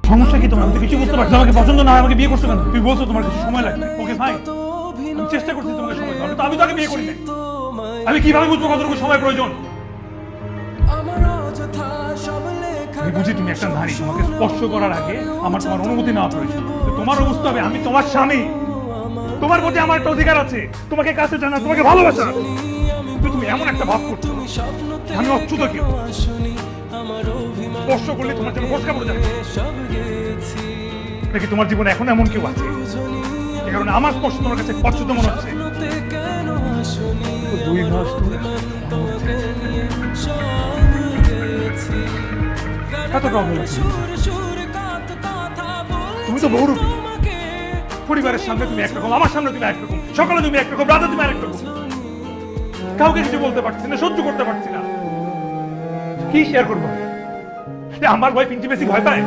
সমস্যা কি তোমার? আমি তো কিছু বুঝতে পারছি না। আমাকে পছন্দ না হয় আমাকে বিয়ে করছো কেন? তুমি বলছো তোমার কিছু সময় লাগবে। ওকে ফাইন, আমি চেষ্টা করছি তোমাকে সময় দেওয়ার, তো আমি তো আগে বিয়ে করি নাই। আমি কিভাবে বুঝবো কতটুকু সময় প্রয়োজন? আমি বুঝি তুমি একটা নারী, তোমাকে স্পর্শ করার আগে আমার তোমার অনুমতি নেওয়া প্রয়োজন। তো তোমারও বুঝতে হবে আমি তোমার স্বামী, তোমার প্রতি আমার একটা অধিকার আছে, তোমাকে কাছে জানা, তোমাকে ভালোবাসা। কিন্তু তুমি এমন একটা ভাব করছো আমি অচ্ছুত কেউ, স্পর্শ করলে তোমার জন্য ফসকা পড়ে যাবে। নাকি তোমার জীবনে এখন এমন কেউ আছে যে কারণে আমার স্পর্শ তোমার কাছে অচ্ছুত মনে হচ্ছে? 2 মাস ধরে এত প্রবলেম আছে। তুমি তো বহুরূপী, পরিবারের সামনে তুমি একরকম, আমার সামনে তুমি একরকম, সকালে তুমি একরকম, রাতে তুমি আরেকরকম। কাউকে কিছু বলতে পারছি না, সহ্য করতে পারছি না। কি শেয়ার করবো? আমার ওয়াইফ ইন্টিমেসি ভয় পায়।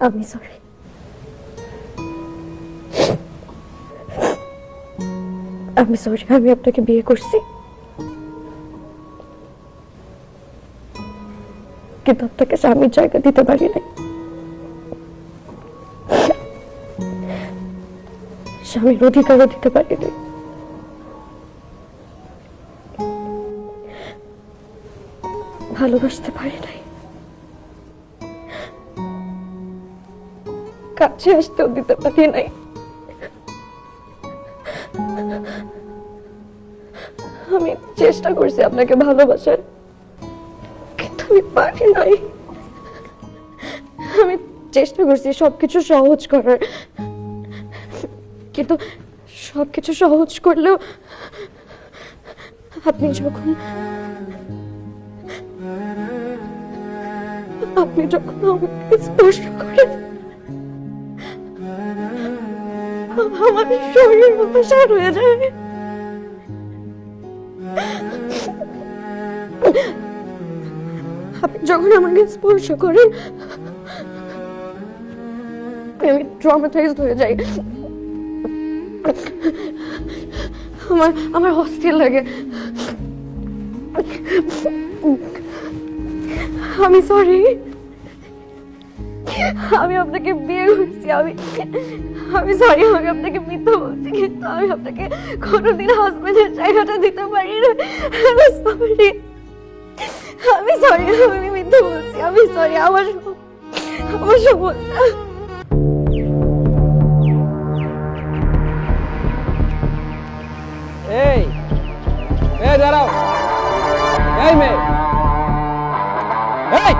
আমি সরি। আমি সরি, আমি আপনাকে বিয়ে করছি, কিন্তু আপনাকে স্বামীর জায়গা দিতে পারি নাই। স্বামীর অধিকারও দিতে পারি নাই। ভালোবাসতে পারি নাই, কাছে আসতেও দিতে পারি নাই। আমি চেষ্টা করছি আপনাকে ভালোবাসার, কিন্তু আমি পারি নাই। আমি চেষ্টা করছি সবকিছু সহজ করার, কিন্তু সবকিছু সহজ করলেও আপনি যখন আমাকে স্পর্শ করেন আমার শরীর অবসাদ হয়ে যায়। আপনি যখন আমাকে স্পর্শ করেন আমি ট্রমাটাইজড হয়ে যাই। আমার অস্থির লাগে। আমি সরি, আমি আপনাকে বিয়ে করছি, আমি সরি, আমি আপনাকে মিথ্যা বলছি, কিন্তু আমি আপনাকে কোনোদিন হাজবেন্ডের জায়গাটা দিতে পারি না। আমি সরি, আমি মিথ্যা বলছি, আমি সরি, আমার সমস্যা। এই দাঁড়াও, এই মেয়ে, এই